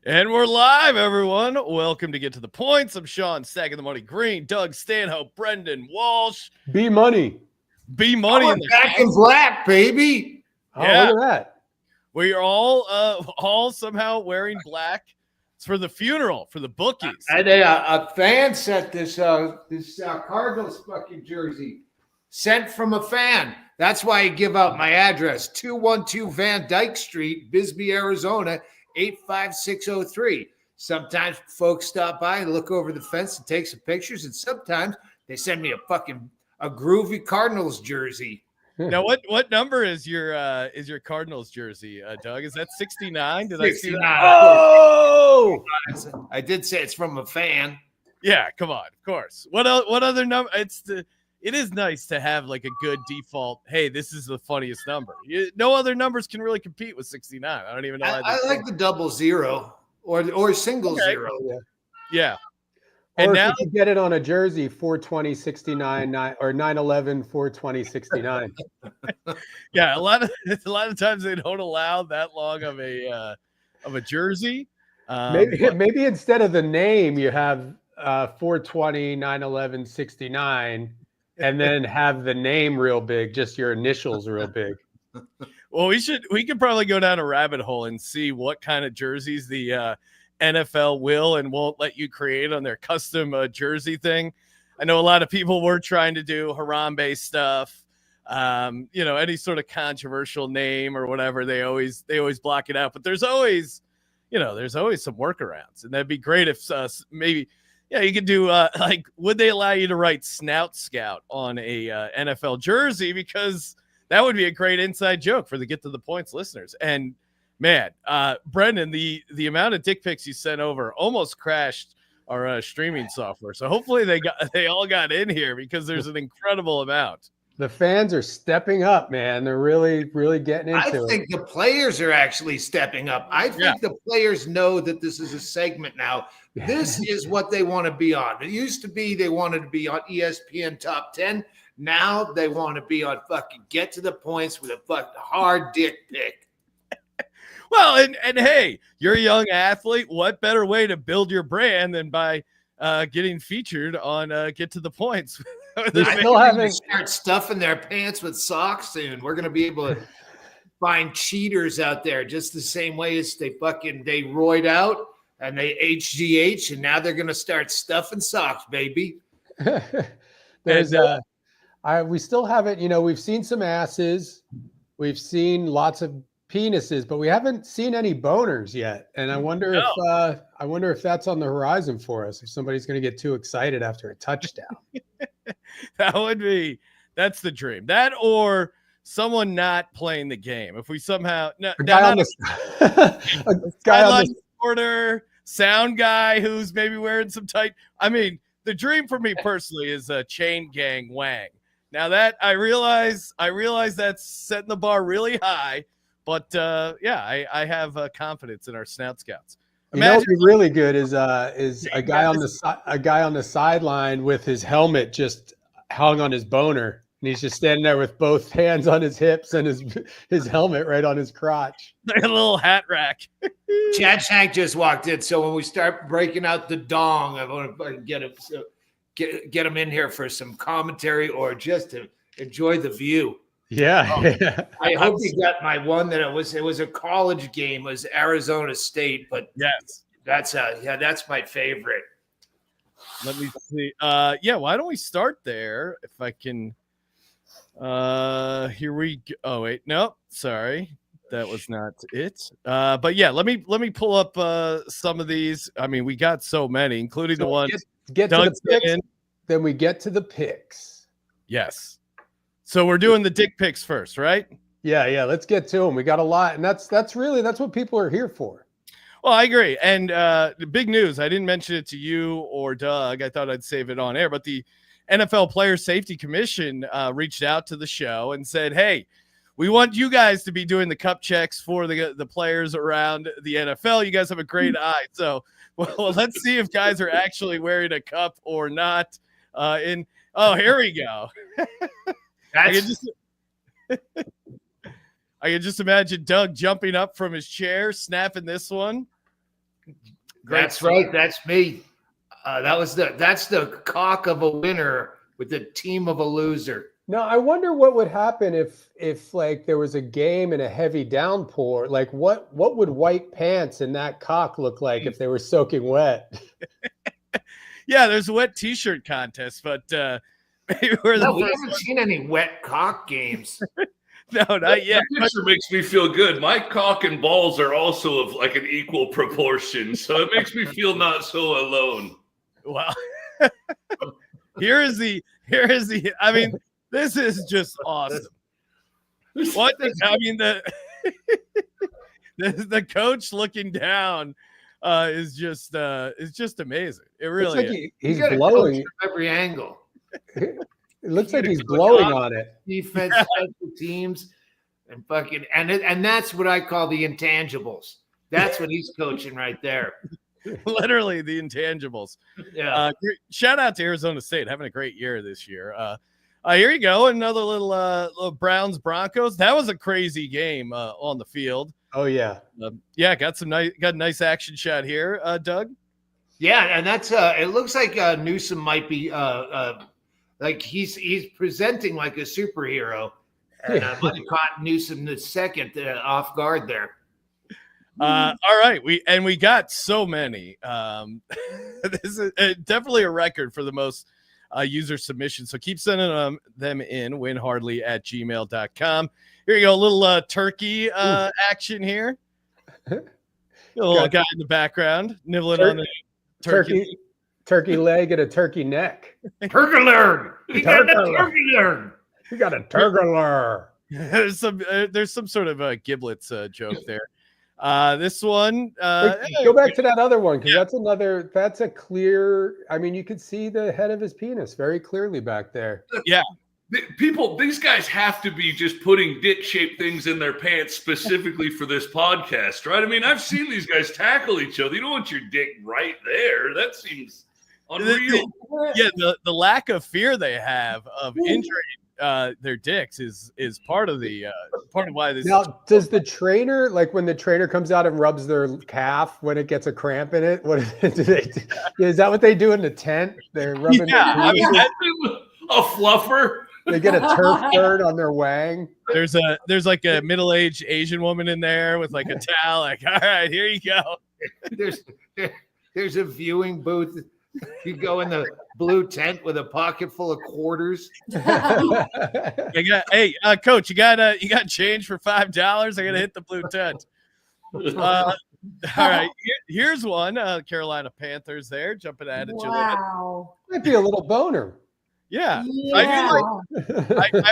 And we're live, everyone. Welcome to Get to the Points. I'm Sean, Stacking the Money Green, Doug Stanhope, Brendon, Walsh. B Money. B Money in the back in black, baby. Oh, yeah. Look at that. We are all somehow wearing black. It's for the funeral, for the bookies. And a fan sent this Cardinals fucking jersey. Sent from a fan. That's why I give out my address. 212 Van Dyke Street, Bisbee, Arizona, 85603. Sometimes folks stop by and look over the fence and take some pictures, and sometimes they send me a groovy Cardinals jersey. Now, what number is your Cardinals jersey, Doug? Is that 69? Did 69. I see that? Oh! I did say it's from a fan. Yeah, come on, of course. What other number? It is nice to have like a good default. Hey, this is the funniest number. No other numbers can really compete with 69. I don't even know. I like the 00 or single zero. Yeah. And or now if you get it on a jersey, 420 69 or 911 420 69. Yeah, a lot of times they don't allow that long of a jersey. Maybe instead of the name, you have 420 911 69. And then have the name real big, just your initials real big. Well, we could probably go down a rabbit hole and see what kind of jerseys the NFL will and won't let you create on their custom jersey thing. I know a lot of people were trying to do Harambe stuff, any sort of controversial name or whatever. They always block it out, but there's always some workarounds, and that'd be great if maybe. Yeah, you could do would they allow you to write Snout Scout on a NFL jersey? Because that would be a great inside joke for the Get to the Points listeners. And man, Brendon, the amount of dick pics you sent over almost crashed our streaming software. So hopefully they all got in here because there's an incredible amount. The fans are stepping up, man. They're really, really getting into it. I think the players are actually stepping up. I think the players know that this is a segment now. This is what they want to be on. It used to be they wanted to be on ESPN Top 10. Now they want to be on fucking Get to the Points with a fucking hard dick pic. Well, and hey, you're a young athlete. What better way to build your brand than by getting featured on Get to the Points? They still haven't start stuffing their pants with socks soon. We're going to be able to find cheaters out there just the same way as they roid out and they HGH, and now they're going to start stuffing socks, baby. There's we still haven't, we've seen some asses, we've seen lots of penises, but we haven't seen any boners yet. And I wonder if that's on the horizon for us. If somebody's going to get too excited after a touchdown. That's the dream. That or someone not playing the game. If we somehow a guy on the reporter, sound guy who's maybe wearing some tight. I mean, the dream for me personally is a chain gang wang. Now that I realize that's setting the bar really high, but I have confidence in our Snout Scouts. What'd be really good is a guy on the sideline with his helmet just hung on his boner, and he's just standing there with both hands on his hips and his helmet right on his crotch. Like a little hat rack. Chad Shank just walked in, so when we start breaking out the dong, I want to get him in here for some commentary or just to enjoy the view. Yeah. I hope you got my one that it was a college game. It was Arizona State, but yes, that's my favorite. Let me see. Why don't we start there? If I can. Here we go. Oh wait, no, sorry, that was not it. But yeah, let me pull up some of these. I mean, we got so many, including the ones. Get to the picks, then we get to the picks. Yes. So we're doing the dick pics first, right? Yeah. Let's get to them. We got a lot, and that's what people are here for. Well, I agree. And the big news, I didn't mention it to you or Doug. I thought I'd save it on air, but the NFL Player Safety Commission reached out to the show and said, hey, we want you guys to be doing the cup checks for the players around the NFL. You guys have a great eye. So, let's see if guys are actually wearing a cup or not. Here we go. I can just imagine Doug jumping up from his chair, snapping this one. That's right. That's me. That's the cock of a winner with the team of a loser. Now, I wonder what would happen if like there was a game and a heavy downpour. Like what would white pants and that cock look like if they were soaking wet? Yeah, there's a wet t-shirt contest, but maybe we haven't seen any wet cock games. No, not yet. That picture makes me feel good. My cock and balls are also of like an equal proportion, so it makes me feel not so alone. Well, here is the. I mean, this is just awesome. What I mean, the coach looking down is just amazing. It really is. He's blowing from every angle. It looks like he's blowing on it. Defense, special teams, and fucking and that's what I call the intangibles. That's what he's coaching right there. Literally the intangibles. Yeah. Shout out to Arizona State, having a great year this year. Here you go, another little Browns Broncos. That was a crazy game on the field. Oh yeah, got a nice action shot here, Doug. Yeah, and that's it looks like Newsom might be like he's presenting like a superhero, and I might have caught Newsom the second off guard there. All right, we got so many. This is definitely a record for the most user submissions. So keep sending them in. WinHardly@gmail.com. Here you go, a little turkey action here. A little guy in the background nibbling on the turkey leg and a turkey neck. Turgler. He got a turgler. He got a turgler. There's some sort of giblets joke there. This one, go back to that other one because that's a clear. I mean, you could see the head of his penis very clearly back there. Yeah. These guys have to be just putting dick-shaped things in their pants specifically for this podcast, right? I mean, I've seen these guys tackle each other. You don't want your dick right there. That seems unreal. Yeah, the lack of fear they have of injuring their dicks is part of why this. Now, does the trainer, like when the trainer comes out and rubs their calf when it gets a cramp in it? What do they do? Is that what they do in the tent? They're rubbing. Yeah, I mean, a fluffer. They get a turf bird on their wang. There's like a middle-aged Asian woman in there with like a towel. Like, all right, here you go. There's a viewing booth. You go in the blue tent with a pocket full of quarters. Hey, coach, you got change for $5? I gotta hit the blue tent. All right, here's one. Carolina Panthers there jumping at it. Wow, might be a little boner. Yeah. I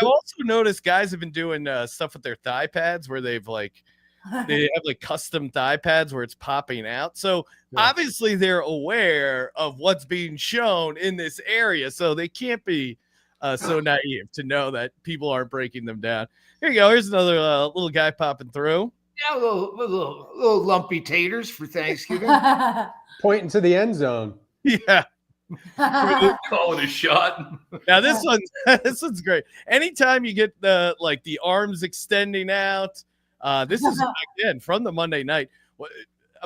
also noticed guys have been doing stuff with their thigh pads where they have like custom thigh pads where it's popping out. So obviously they're aware of what's being shown in this area. So they can't be so naive to know that people aren't breaking them down. Here you go. Here's another little guy popping through. Yeah, little lumpy taters for Thanksgiving. Pointing to the end zone. Yeah. Calling a shot. Now this one's great. Anytime you get the arms extending out, this is again from the Monday night.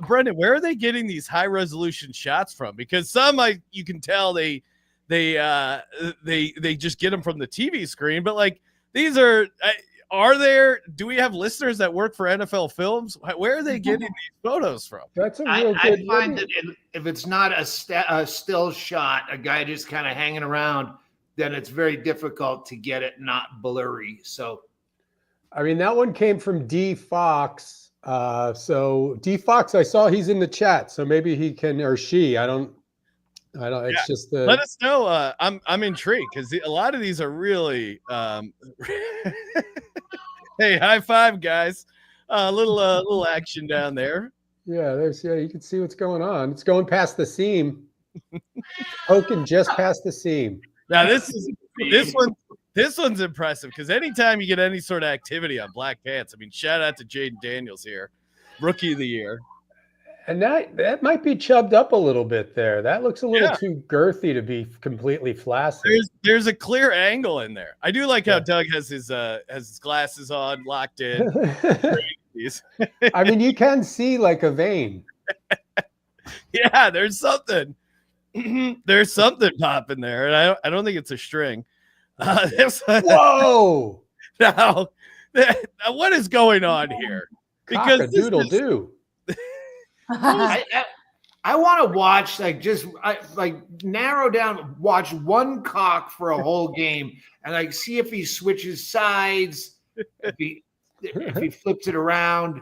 Brendon, where are they getting these high resolution shots from? Because some you can tell they just get them from the TV screen, but like these are. Do we have listeners that work for NFL Films? Where are they getting these photos from? That's a real good. I find that if it's not a still shot, a guy just kind of hanging around, then it's very difficult to get it not blurry. So, I mean, that one came from D Fox. So D Fox, I saw he's in the chat, so maybe he can or she. I don't. It's just let us know. I'm intrigued because a lot of these are really. Hey, high five, guys! Little action down there. Yeah, you can see what's going on. It's going past the seam, poking just past the seam. Now this one's impressive because anytime you get any sort of activity on black pants, I mean, shout out to Jaden Daniels here, rookie of the year. And that might be chubbed up a little bit there. That looks a little too girthy to be completely flaccid. There's a clear angle in there. I do like how Doug has his glasses on, locked in. I mean, you can see like a vein. Yeah, there's something. There's something popping there, and I don't think it's a string. Whoa! Now, what is going on here? Because Cock-a-doodle-doo. I want to watch narrow down, watch one cock for a whole game, and like see if he switches sides, if he flips it around.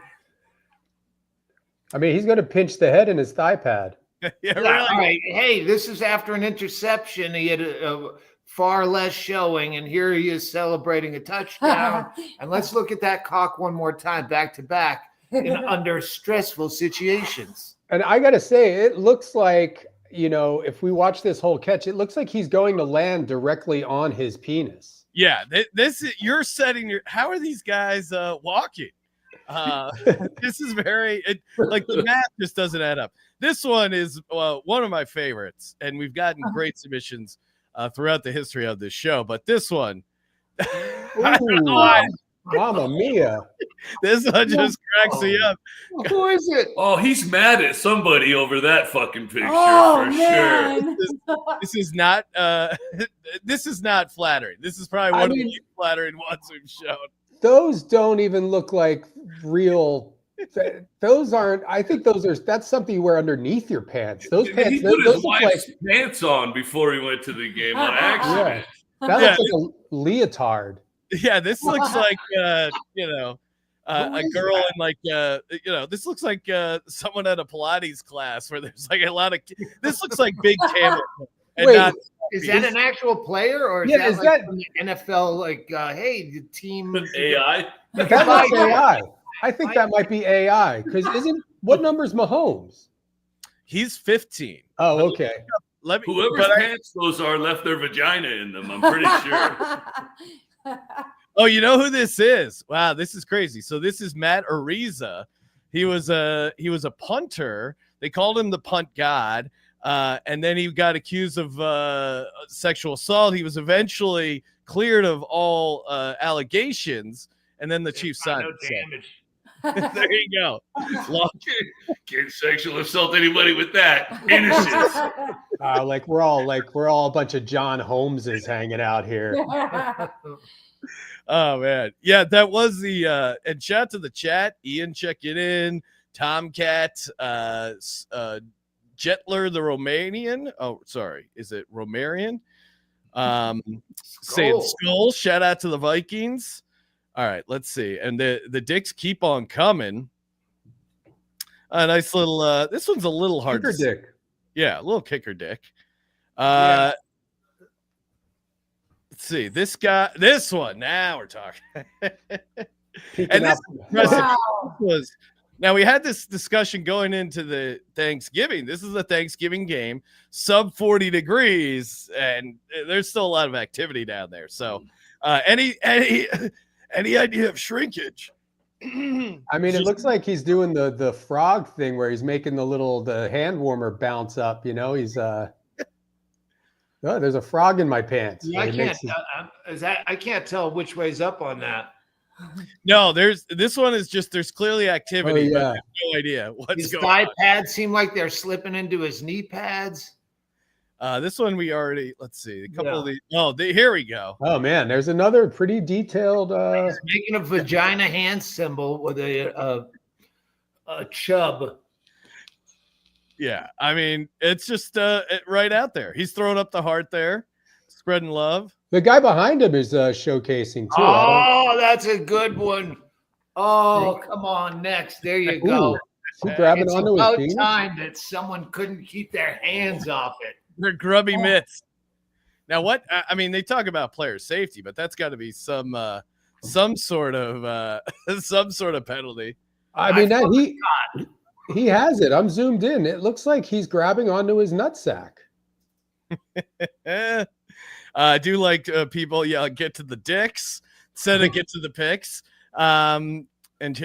I mean, he's going to pinch the head in his thigh pad. yeah, really. All right. Hey, this is after an interception. He had a far less showing, and here he is celebrating a touchdown. And let's look at that cock one more time, back to back, under stressful situations. And I got to say, it looks like, if we watch this whole catch, it looks like he's going to land directly on his penis. Yeah, you're setting your. How are these guys walking? This is like the math just doesn't add up. This one is one of my favorites, and we've gotten great submissions throughout the history of this show. But this one, I don't know why. Mamma mia! This one just cracks me up. Who is it? Oh, he's mad at somebody over that fucking picture for sure. This is not. This is not flattering. This is probably one of the least flattering ones we've shown. Those don't even look like real. Those aren't. I think that's something you wear underneath your pants. Those pants. He put his wife's pants on before he went to the game on accident. Yeah. That looks like a leotard. Yeah, this looks like a girl in like this looks like someone at a Pilates class where there's like a lot of. This looks like big camera. Wait, is that an actual player, or is that from the NFL? Like, hey, the team AI. That might be AI. I think that might be AI because what number is Mahomes? He's 15. Oh, okay. Whoever's pants those are left their vagina in them. I'm pretty sure. Oh, you know who this is? Wow, this is crazy. So this is Matt Ariza. He was a punter. They called him the punt god. And then he got accused of sexual assault. He was eventually cleared of all allegations, and then the Chiefs signed. No damage. There you go. Can't sexual assault anybody with that. Innocent. We're all a bunch of John Holmeses hanging out here. Oh man, yeah, that was the and shout to the chat. Ian checking in. Tomcat. Jetler the Romanian. Oh, sorry. Is it Romarian? Saying Skull. Shout out to the Vikings. All right, let's see. And the dicks keep on coming. A nice little this one's a little hard kicker to see. dick. Yeah, a little kicker dick. Yeah. Let's see. This one. Now we're talking. And this was now we had this discussion going into the Thanksgiving. This is a Thanksgiving game, sub 40 degrees, and there's still a lot of activity down there. So any idea of shrinkage? I mean, it looks like he's doing the frog thing where he's making the hand warmer bounce up. He's there's a frog in my pants. Yeah, I can't tell which way's up on that. No, this one is just there's clearly activity. Oh, yeah. But I have no idea what's his going thigh on. pads seem like they're slipping into his knee pads. This one we already let's see a couple of these. Oh, here we go. Oh man, there's another pretty detailed. He's making a vagina hand symbol with a chub. Yeah, I mean it's just right out there. He's throwing up the heart there, spreading love. The guy behind him is showcasing too. Oh, that's a good one. Oh, come on, next. There you go. Grabbing onto his penis? It's about time that someone couldn't keep their hands off it. They're grubby mitts. Now, what? I mean, they talk about player safety, but that's got to be some sort of penalty. I mean, he has it. I'm zoomed in. It looks like he's grabbing onto his nutsack. I do like people get to the dicks instead of get to the pics. And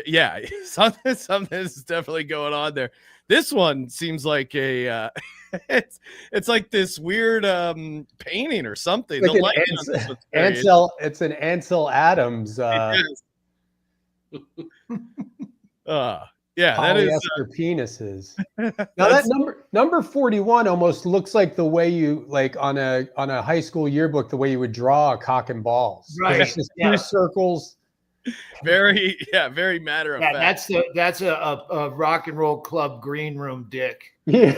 yeah, something is definitely going on there. This one seems like a it's like this weird painting or something. Like the lighting on this one's very it's an Ansel Adams. Yeah, that is polyester penises. Now that number 41 almost looks like the way you like on a high school yearbook, the way you would draw a cock and balls. Right. It's just two circles. very matter of fact. That's a rock and roll club green room dick. Yeah.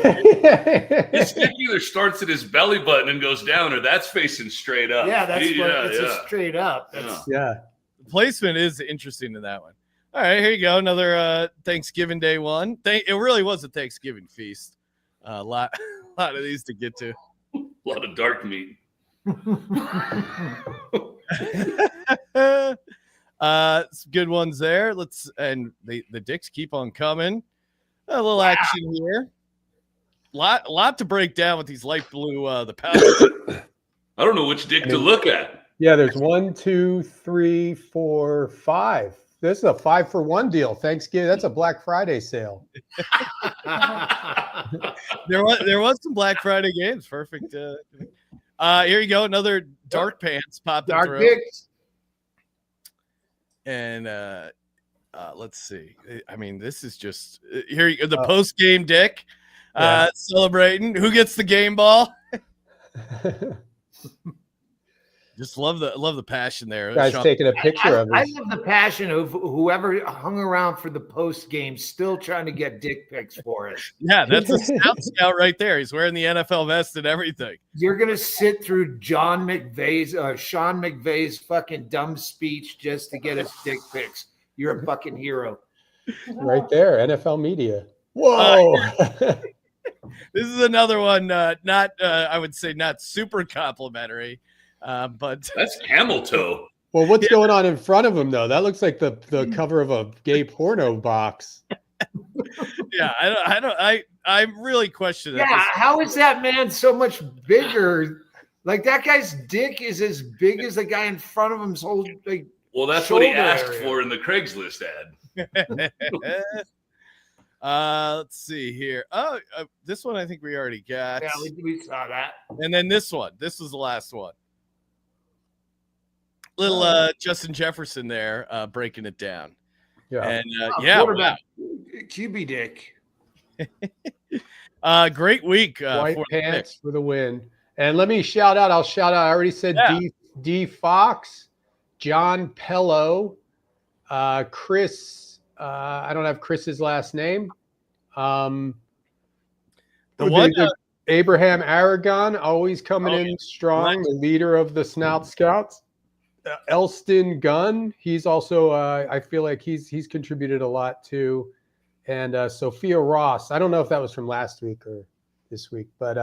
His dick either starts at his belly button and goes down, or that's facing straight up. Yeah, it's a straight up. Yeah. The placement is interesting in that one. All right, here you go. Another Thanksgiving Day one. It really was a Thanksgiving feast. A lot of these to get to. A lot of dark meat. Some good ones there. And the dicks keep on coming. A little action here. Lot to break down with these light blue the powder. I don't know which dick to look at. Yeah, there's 1, 2, 3, 4, 5. This is a 5-for-1 deal. Thanksgiving. That's a Black Friday sale. There was some Black Friday games. Perfect. Here you go. Another dark pants popped Dark through. dicks. And let's see. I mean, this is just here. You go, the post game dick celebrating. Who gets the game ball? Just love the passion there. Guys taking a picture of it. I love the passion of whoever hung around for the post game, still trying to get dick pics for us. Yeah, that's a scout right there. He's wearing the NFL vest and everything. You're gonna sit through Sean McVay's fucking dumb speech just to get us dick pics. You're a fucking hero. Right there, NFL media. Whoa. This is another one. Not I would say not super complimentary. But that's camel toe. Well, what's going on in front of him though? That looks like the cover of a gay porno box. Yeah, I really question that. Yeah, how is that man so much bigger? Like that guy's dick is as big as the guy in front of him's whole like. Well, that's what he asked for in the Craigslist ad. Let's see here. This one I think we already got. Yeah, we saw that. And then this one. This was the last one. Little Justin Jefferson there breaking it down. Yeah. And quarterback. QB dick. Great week. White pants for the win. And let me shout out. I'll shout out. I already said D Fox, John Pello, Chris. I don't have Chris's last name. Abraham Aragon, always coming in strong, the leader of the Snout Scouts. Elston Gunn, he's also I feel like he's contributed a lot too. And Sophia Ross, I don't know if that was from last week or this week, but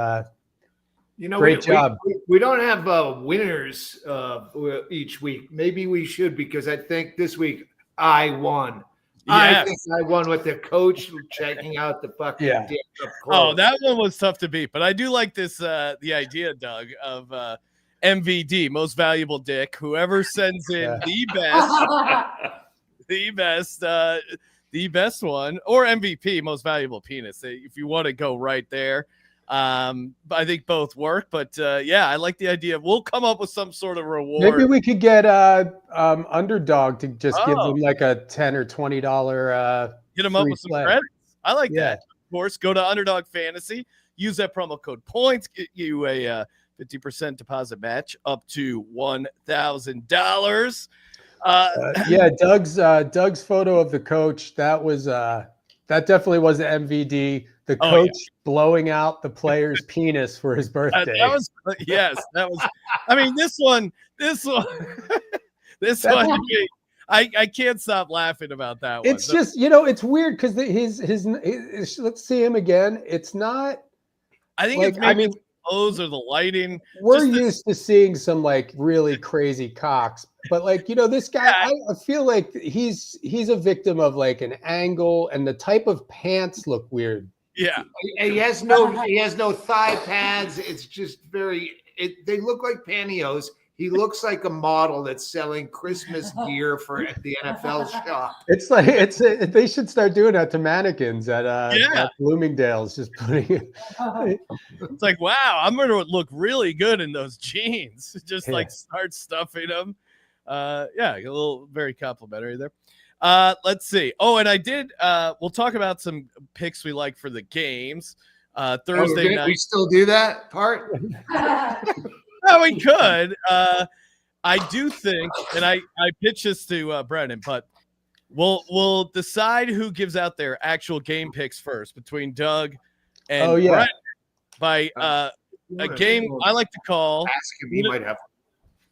great job. We don't have winners each week. Maybe we should, because I think this week I won. Yes. I think I won with the coach checking out the fucking dick up close. Oh, that one was tough to beat, but I do like this the idea, Doug, of MVD, most valuable dick. Whoever sends in the best one, or MVP, most valuable penis. If you want to go right there, I think both work. But I like the idea. We'll come up with some sort of reward. Maybe we could get Underdog to just give them like a $10 or $20. Get them up with some credits. I like that. Of course, go to Underdog Fantasy. Use that promo code points. Get you a 50% deposit match up to $1,000. Doug's photo of the coach, that was that definitely was the MVD. The coach blowing out the player's penis for his birthday. That was I mean, this one I can't stop laughing about that one. It's just, it's weird because his let's see him again. It's not. I think it's maybe the clothes or the lighting. We're used to seeing some like really crazy cocks, but like, this guy, I feel like he's a victim of like an angle, and the type of pants look weird. Yeah. He has no thigh pads. It's just they look like pantyhose. He looks like a model that's selling Christmas gear for the NFL shop. It's like they should start doing that to mannequins at Bloomingdale's. Just putting it. It's like, wow, I'm going to look really good in those jeans. Just like start stuffing them. A little very complimentary there. Let's see. Oh, and I did. We'll talk about some picks we like for the games. Thursday night. We still do that part? Oh, we could. I do think, and I pitched this to Brendon, but we'll decide who gives out their actual game picks first between Doug and Brendon by a game I like to call. Ask him. He might have.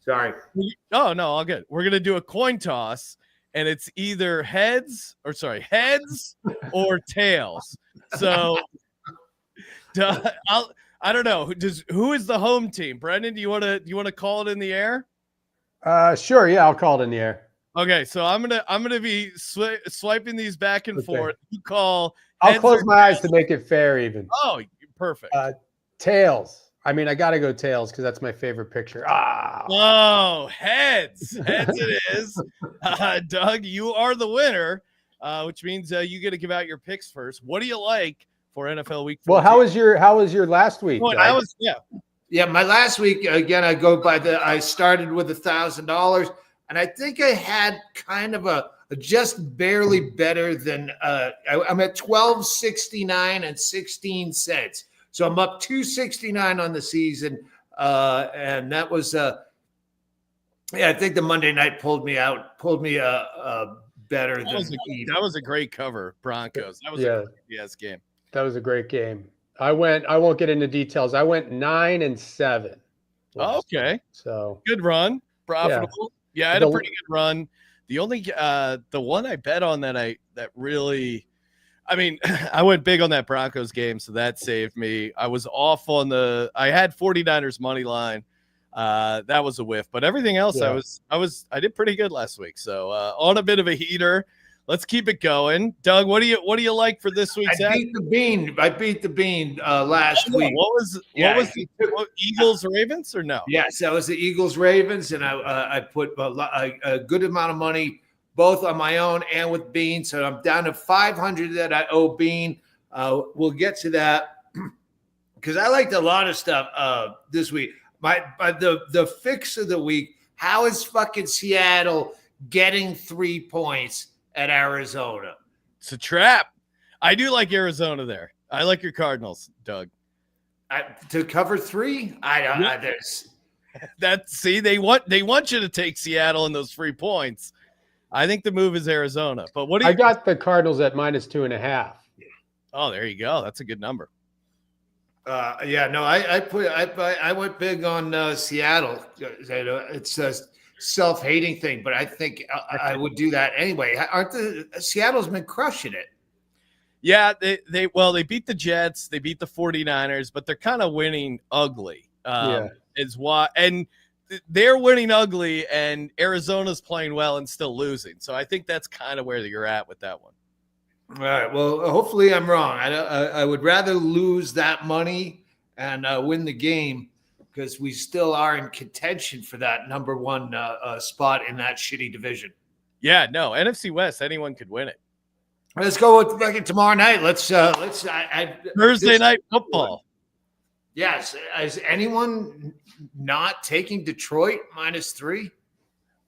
Sorry. Oh no, all good. We're gonna do a coin toss, and it's either heads or tails. So, I don't know. Who is the home team? Brendon, do you want to call it in the air? Sure. Yeah, I'll call it in the air. Okay, so I'm gonna be swiping these back and forth. You call. I'll close my eyes to make it fair, even. Oh, perfect. Tails. I mean, I gotta go tails because that's my favorite picture. Oh, heads it is. Doug, you are the winner, which means you get to give out your picks first. What do you like for NFL Week 14? Well, how was your last week? Yeah, my last week again. I started with $1,000, and I think I had kind of a just barely better than. I'm at $12.69 and 16 cents. So I'm up $2.69 on the season, and that was I think the Monday night pulled me better that was a great cover, Broncos. That was a great game. That was a great game. I won't get into details. I went 9-7. Okay, so good run, profitable. Yeah, I had a pretty good run. The only the one I bet on that really. I mean, I went big on that Broncos game, so that saved me. I was off on I had 49ers money line. That was a whiff, but everything else, I did pretty good last week. So on a bit of a heater. Let's keep it going. Doug, what do you like for this week's? I beat the bean last week. What was Eagles Ravens or no? Yes, that was the Eagles Ravens, and I put a good amount of money both on my own and with Bean. So I'm down to 500 that I owe Bean. We'll get to that because I liked a lot of stuff this week. The fix of the week, how is fucking Seattle getting 3 points at Arizona? It's a trap. I do like Arizona there. I like your Cardinals, Doug. To cover 3? They want you to take Seattle in those 3 points. I think the move is Arizona. But what do you? I got the Cardinals at -2.5. Oh, there you go. That's a good number. I went big on Seattle. It's a self-hating thing, but I think I would do that anyway. Seattle's been crushing it. Yeah, they beat the Jets, they beat the 49ers, but they're kind of winning ugly. Is why, and they're winning ugly, and Arizona's playing well and still losing. So I think that's kind of where you're at with that one. All right. Well, hopefully I'm wrong. I would rather lose that money and win the game because we still are in contention for that number one spot in that shitty division. Yeah, no, NFC West, anyone could win it. Let's go with tomorrow night. Thursday night football. Yes. Is anyone not taking Detroit -3?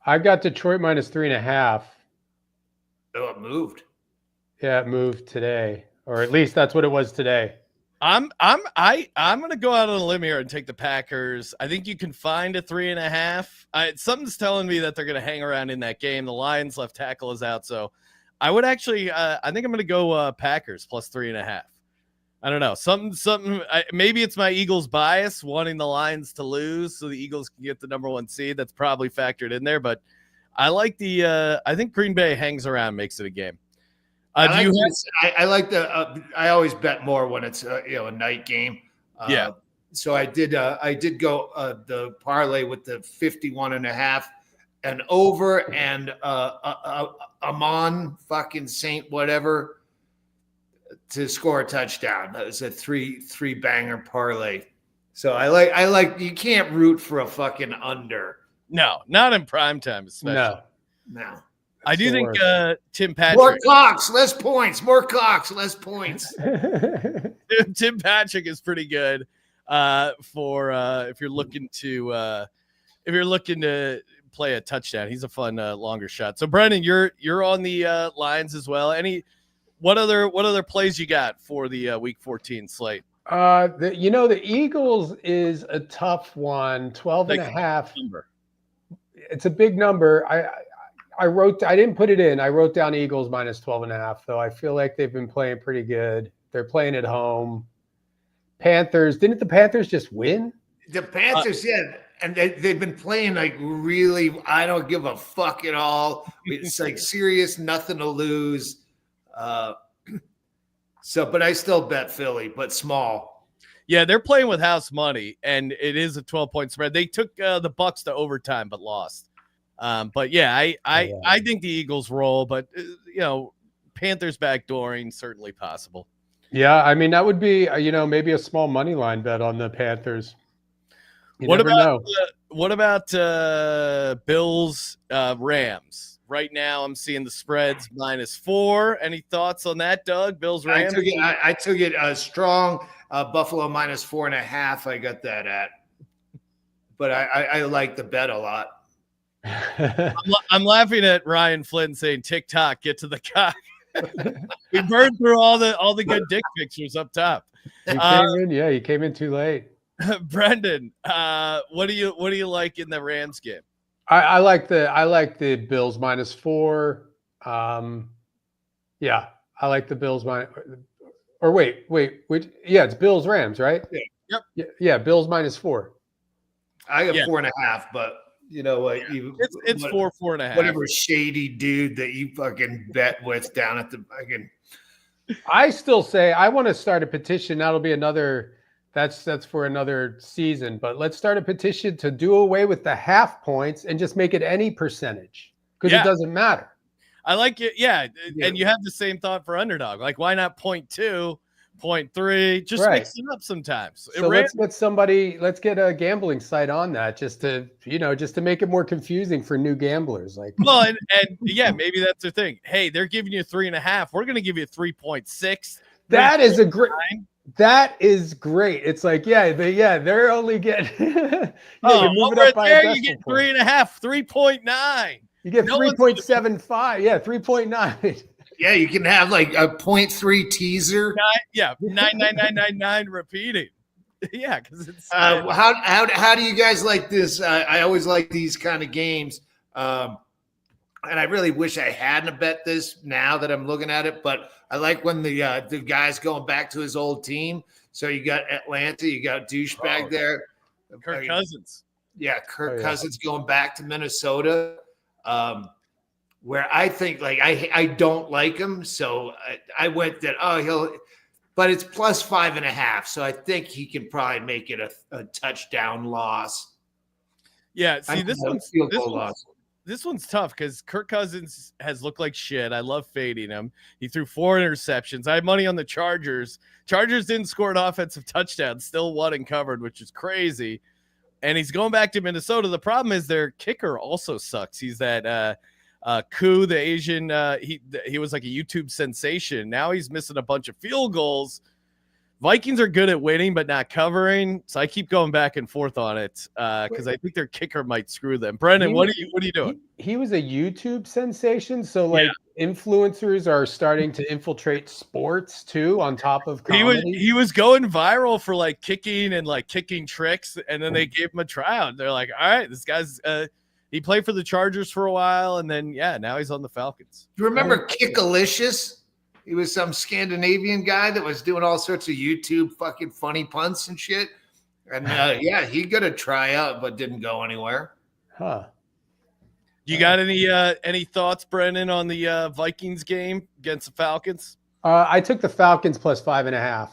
I've got Detroit -3.5. Oh, it moved. Yeah, it moved today, or at least that's what it was today. I'm going to go out on a limb here and take the Packers. I think you can find a 3.5. Something's telling me that they're going to hang around in that game. The Lions' left tackle is out, so I would actually. I think I'm going to go Packers +3.5. I don't know. Something. Maybe it's my Eagles bias, wanting the Lions to lose so the Eagles can get the number 1 seed. That's probably factored in there, but I like the. I think Green Bay hangs around, makes it a game. I always bet more when it's a night game. So I did go the parlay with the 51.5 and over and Amon fucking Saint whatever to score a touchdown. That was a three banger parlay. So I like you can't root for a fucking under. No, not in prime time, especially. No. I do think Tim Patrick. More clocks, less points. More clocks, less points. Tim Patrick is pretty good for if you're looking to play a touchdown. He's a fun longer shot. So Brendon, you're on the Lions as well. What other plays you got for the Week 14 slate? The Eagles is a tough one. 12 and a half. Number. It's a big number. I didn't put it in. I wrote down Eagles minus 12 and a half, though. I feel like they've been playing pretty good. They're playing at home. Panthers. Didn't the Panthers just win? The Panthers, and they've been playing like really, I don't give a fuck at all. It's like serious, nothing to lose. But I still bet Philly, but small. Yeah, they're playing with house money, and it is a 12-point spread. They took the Bucks to overtime, but lost. But yeah, I think the Eagles roll, but Panthers backdooring certainly possible. Yeah, I mean that would be maybe a small money line bet on the Panthers. What about Bills Rams? Right now, I'm seeing the spreads -4. Any thoughts on that, Doug? Bills Rams. I took it strong. Buffalo -4.5. I got that at, but I like the bet a lot. I'm laughing at Ryan Flynn saying TikTok, get to the cock. We burned through all the good dick pictures up top. He came in too late. Brendon, what do you like in the Rams game? I like the Bills -4. I like the Bills or wait. It's Bills Rams, right? Yeah. Yep. Yeah, Bills -4. I got 4.5, but you know what? It's 4.5. Whatever shady dude that you fucking bet with down at the fucking. I still say I want to start a petition. That'll be another. That's for another season. But let's start a petition to do away with the half points and just make it any percentage because it doesn't matter. I like it. Yeah, and you have the same thought for underdog. Like, why not 0.2, 0.3? Just mix it up sometimes. So let's get a gambling site on that just to make it more confusing for new gamblers. Like, well, and yeah, maybe that's the thing. Hey, they're giving you 3.5. We're going to give you 3.6. That is a great. That is great. It's like, they're only getting. Over there, you get 3.5, 3.9. You get 3.75. Yeah, 3.9. Yeah, you can have like a 0.3 teaser. 99999 repeating. Yeah, because it's how do you guys like this? I always like these kind of games, and I really wish I hadn't bet this now that I'm looking at it. But I like when the guy's going back to his old team. So you got Atlanta, you got douchebag there, Kirk Cousins. Yeah, Cousins going back to Minnesota. Where I think like I don't like him, so I went that but it's +5.5, so I think he can probably make it a touchdown loss. Yeah, see this one's tough because Kirk Cousins has looked like shit. I love fading him. He threw 4 interceptions. I had money on the Chargers. Chargers didn't score an offensive touchdown, still won and covered, which is crazy. And he's going back to Minnesota. The problem is their kicker also sucks. He's that Koo, the Asian. He was like a YouTube sensation. Now he's missing a bunch of field goals. Vikings are good at winning, but not covering. So I keep going back and forth on it because I think their kicker might screw them. Brendon, what are you doing? He was a YouTube sensation. So influencers are starting to infiltrate sports too on top of comedy. He was going viral for like kicking and like kicking tricks. And then they gave him a tryout. They're like, all right, this guy's he played for the Chargers for a while. And then, now he's on the Falcons. Do you remember Kickalicious? He was some Scandinavian guy that was doing all sorts of YouTube fucking funny punts and shit. And he got a tryout, but didn't go anywhere. Huh. You got any thoughts, Brendon, on the Vikings game against the Falcons? I took the Falcons +5.5. I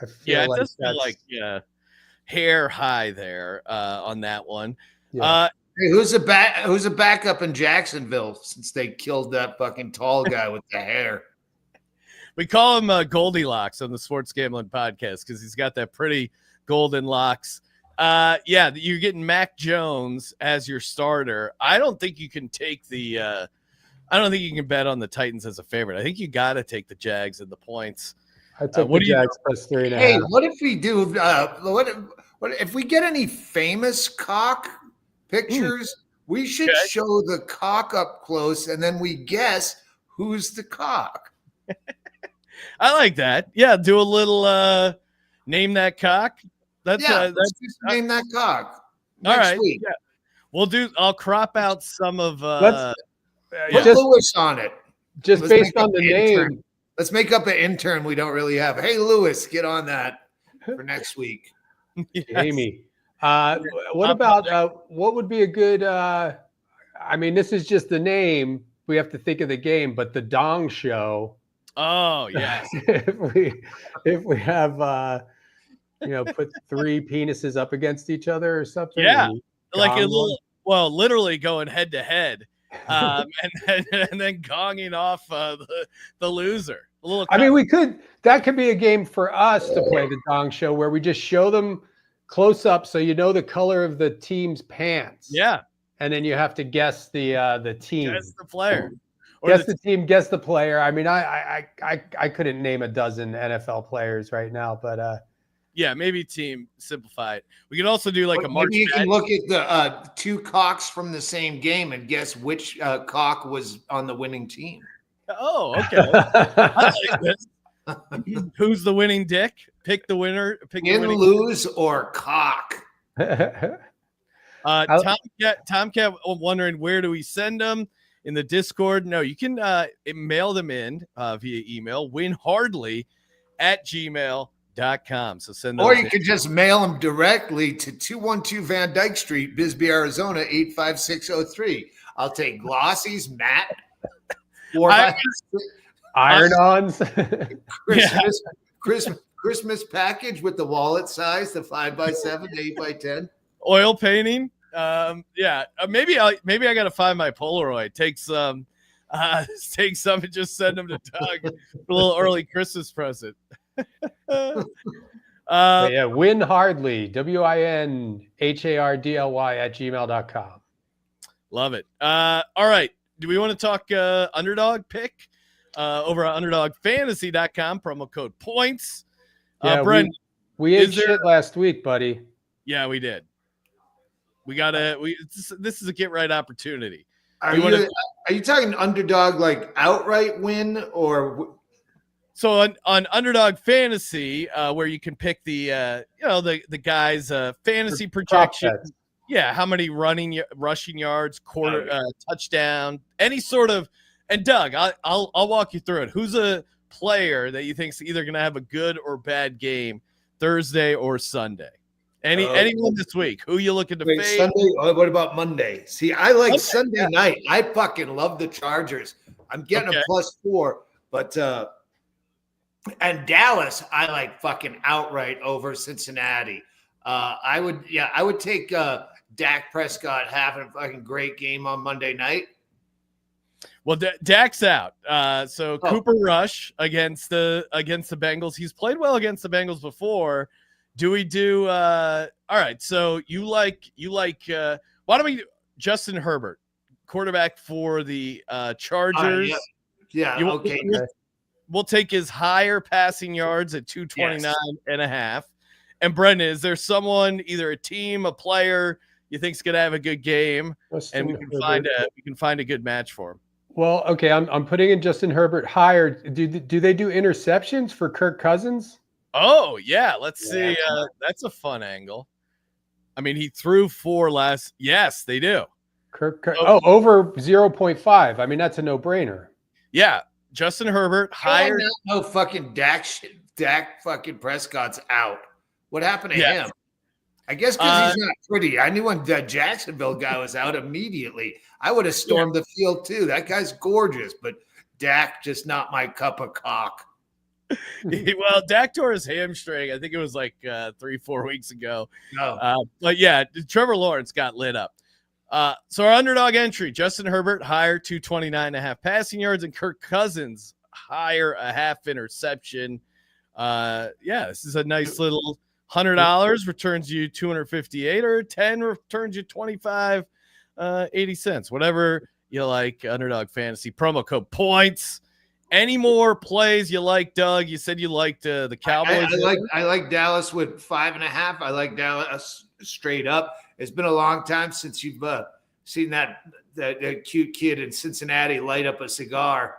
feel it does feel like hair high there on that one. Yeah. Hey, who's a backup in Jacksonville since they killed that fucking tall guy with the hair? We call him Goldilocks on the Sports Gambling Podcast because he's got that pretty golden locks. You're getting Mac Jones as your starter. I don't think you can take I don't think you can bet on the Titans as a favorite. I think you got to take the Jags and the points. I took the Jags +3.5. Hey, what if we do? What if we get any famous cock pictures? We should show the cock up close, and then we guess who's the cock. I like that. Yeah, do a little name that cock. Let's just name that cock next week. Yeah. I'll crop out some of put Lewis on it. Just based on the name. Let's make up an intern we don't really have. Hey, Lewis, get on that for next week. Yes. Amy. What about what would be a good I mean, this is just the name. We have to think of the game, but the Dong Show. Oh, yes. if we have put 3 penises up against each other or something. Yeah. Like a little literally going head to head. And then gonging off the loser. I mean, that could be a game for us to play the Dong Show where we just show them close up so you know the color of the team's pants. Yeah. And then you have to guess the team. Guess the player. Guess the team, guess the player. I mean, I couldn't name a dozen NFL players right now, but yeah, maybe team simplify it. We can also do like a March. Maybe you can look at the 2 cocks from the same game and guess which cock was on the winning team. Oh, okay. I like this. Who's the winning dick? Pick the winner. Pick Win, the winning lose, or cock. Tomcat wondering where do we send them in the Discord? No, you can mail them in via email. WinHardly@gmail.com. So send them. Or you could just mail them directly to 212 Van Dyke Street, Bisbee, Arizona 85603. I'll take glossies, matte, iron-ons, Christmas package with the wallet size, the 5x7, 8x10. Oil painting. Maybe I got to find my Polaroid. Take some and just send them to Doug for a little early Christmas present. WinHardly, WinHardly@gmail.com. Love it. All right. Do we want to talk underdog pick over at underdogfantasy.com? Promo code points. Brendon, we ate shit last week, buddy. Yeah, we did. This is a get right opportunity. Are you talking underdog like outright win or? So on Underdog Fantasy, where you can pick the guys' fantasy projections. Yeah, how many rushing yards, touchdown, any sort of. And Doug, I'll walk you through it. Who's a player that you think's either going to have a good or bad game Thursday or Sunday? Anyone this week? Who you looking to fade? Sunday? What about Monday? See, I like Sunday night. I fucking love the Chargers. I'm getting a +4, but and Dallas, I like fucking outright over Cincinnati. I would take Dak Prescott having a fucking great game on Monday night. Well, Dak's out. Cooper Rush against the Bengals. He's played well against the Bengals before. Do we do all right? So you like why don't we do Justin Herbert, quarterback for the Chargers? Okay. We'll take his higher passing yards at 229.5. And Brendon, is there someone, either a team, a player, you think's gonna have a good game, and we can find a good match for him? Well, okay, I'm putting in Justin Herbert higher. Do they do interceptions for Kirk Cousins? Oh yeah, let's see. That's a fun angle. I mean, he threw 4 last. Yes, they do. Over 0.5. I mean, that's a no-brainer. Yeah, Justin Herbert higher. No fucking Dak fucking Prescott's out. What happened to him? I guess because he's not pretty. I knew when that Jacksonville guy was out immediately. I would have stormed the field too. That guy's gorgeous, but Dak just not my cup of cock. Well, Dak tore his hamstring. I think it was like 3-4 weeks ago. No. But yeah, Trevor Lawrence got lit up. So our underdog entry, Justin Herbert, higher 229.5 passing yards, and Kirk Cousins, higher a half interception. This is a nice little $100 returns you 258, or 10 returns you 25, 80 cents, whatever you like. Underdog Fantasy, promo code points. Any more plays you like, Doug? You said you liked the Cowboys. I like Dallas with 5.5. I like Dallas straight up. It's been a long time since you've seen that cute kid in Cincinnati light up a cigar.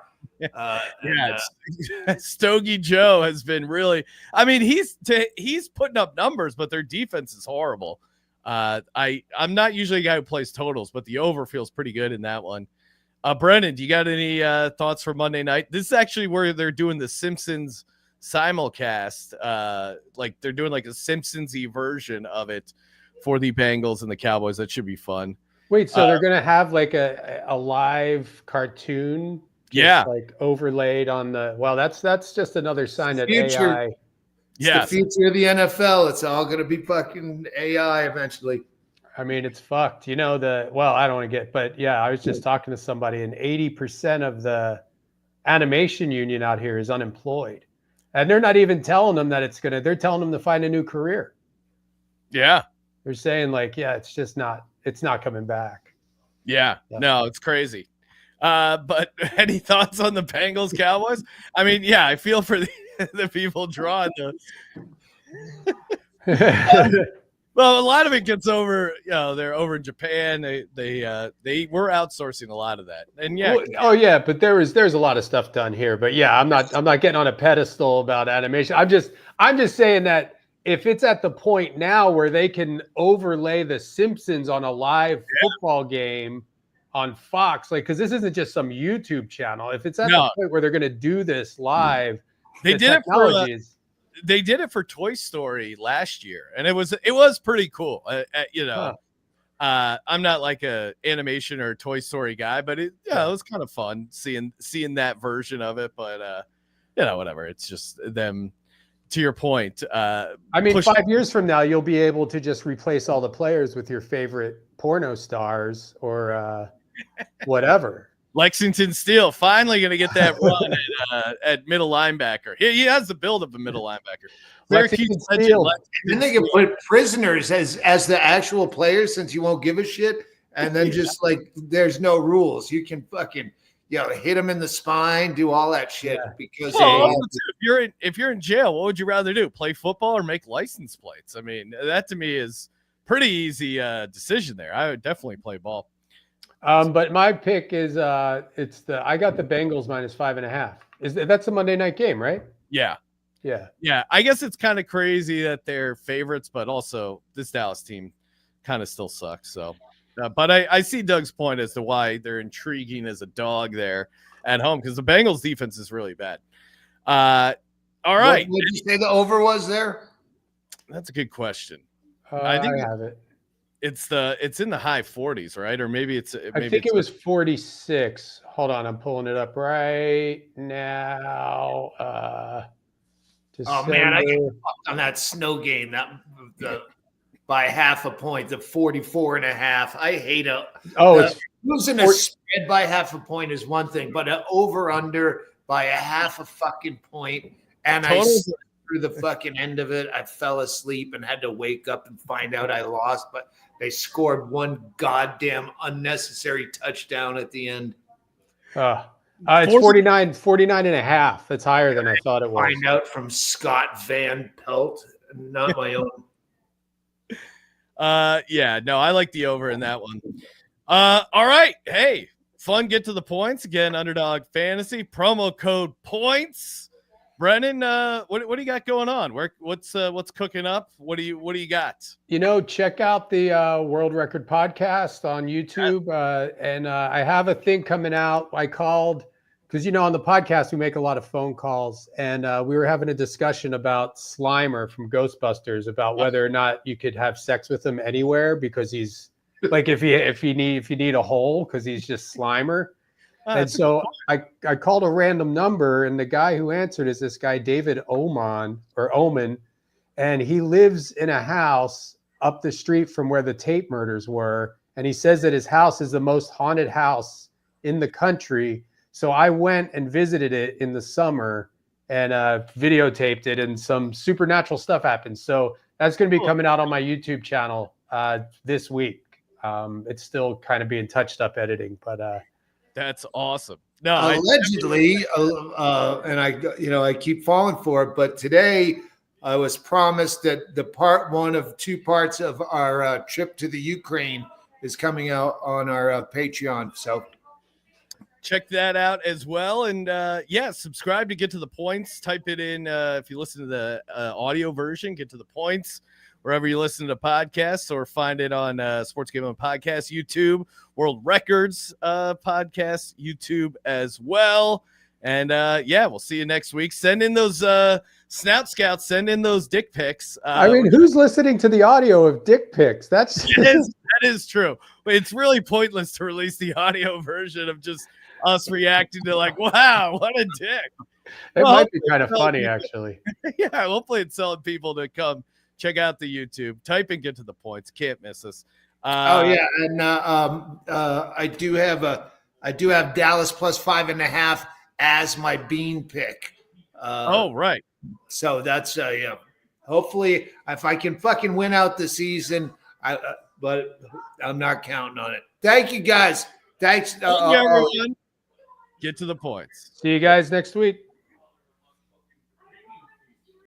Stogie Joe has been really. I mean, he's putting up numbers, but their defense is horrible. I'm not usually a guy who plays totals, but the over feels pretty good in that one. Brendon, do you got any thoughts for Monday night? This is actually where they're doing the Simpsons simulcast. Like they're doing like a Simpsons-y version of it for the Bengals and the Cowboys. That should be fun. Wait, so they're gonna have like a live cartoon? Yeah, like overlaid on the. Well, that's just another sign that Future. AI. It's the future of the NFL. It's all going to be fucking AI eventually. I mean, it's fucked. I don't want to get, but yeah, I was just talking to somebody, and 80% of the animation union out here is unemployed, and they're not even telling them that they're telling them to find a new career. Yeah, they're saying like, yeah, it's not coming back. Yeah, no, it's crazy. But any thoughts on the Bengals Cowboys? I mean, yeah, I feel for the people drawing well, a lot of it gets over, they're over in Japan. They were outsourcing a lot of that. And but there's a lot of stuff done here. But yeah, I'm not getting on a pedestal about animation. I'm just saying that if it's at the point now where they can overlay the Simpsons on a live football game on Fox, like, because this isn't just some YouTube channel. If it's at the point where they're going to do this live, they did it for Toy Story last year, and it was pretty cool. I'm not like a animation or Toy Story guy, but it was kind of fun seeing that version of it. But whatever. It's just them. To your point, I mean, 5 years from now, you'll be able to just replace all the players with your favorite porno stars or whatever. Lexington Steele finally going to get that run at middle linebacker. He has the build of a middle linebacker. Then they can put prisoners as the actual players, since you won't give a shit, and then just like there's no rules. You can fucking hit them in the spine, do all that shit because if you're in jail, what would you rather do? Play football or make license plates? I mean, that to me is pretty easy decision there. I would definitely play ball. But my pick is I got the Bengals -5.5. That's a Monday night game, right? Yeah. I guess it's kind of crazy that they're favorites, but also this Dallas team kind of still sucks. So, but I see Doug's point as to why they're intriguing as a dog there at home, because the Bengals defense is really bad. All right. What did you say the over was there? That's a good question. I think I have it. It's in the high 40s, right? Or maybe it's. I think it was 46. Hold on, I'm pulling it up right now. Oh man, I get fucked on that snow game. By half a point, the 44.5. I hate it. Losing a spread by half a point is one thing, but an over under by a half a fucking point, and I through the fucking end of it, I fell asleep and had to wake up and find out I lost. But they scored one goddamn unnecessary touchdown at the end. It's 49.5. That's higher than I thought it was. Find out from Scott Van Pelt, not my own. I like the over in that one. All right. Hey, fun. Get to the points again. Underdog Fantasy promo code points. Brendon, what do you got going on? What's cooking up? What do you got? Check out the World Record Podcast on YouTube, and I have a thing coming out. I called because on the podcast we make a lot of phone calls, and we were having a discussion about Slimer from Ghostbusters, about whether or not you could have sex with him anywhere, because he's like if you need a hole, because he's just Slimer. And so I called a random number, and the guy who answered is this guy, David Oman, and he lives in a house up the street from where the Tate murders were. And he says that his house is the most haunted house in the country. So I went and visited it in the summer and videotaped it, and some supernatural stuff happened. So that's going to be coming out on my YouTube channel this week. It's still kind of being touched up editing, but that's awesome. No, allegedly, and I keep falling for it. But today, I was promised that the part one of two parts of our trip to the Ukraine is coming out on our Patreon. So check that out as well. And subscribe to Get to the Points. Type it in if you listen to the audio version, Get to the Points, wherever you listen to podcasts, or find it on Sports Gambling Podcast, YouTube, World Records Podcast, YouTube as well. And we'll see you next week. Send in those Snout Scouts, send in those dick pics. Who's listening to the audio of dick pics? That is true. But it's really pointless to release the audio version of just us reacting to like, wow, what a dick. It might be kind of funny, actually. Yeah, hopefully it's selling people to come check out the YouTube. Type and Get to the Points. Can't miss us. And I do have Dallas plus 5.5 as my bean pick. Right. So that's hopefully if I can fucking win out the season, but I'm not counting on it. Thank you guys. Thanks. Everyone. Get to the Points. See you guys next week.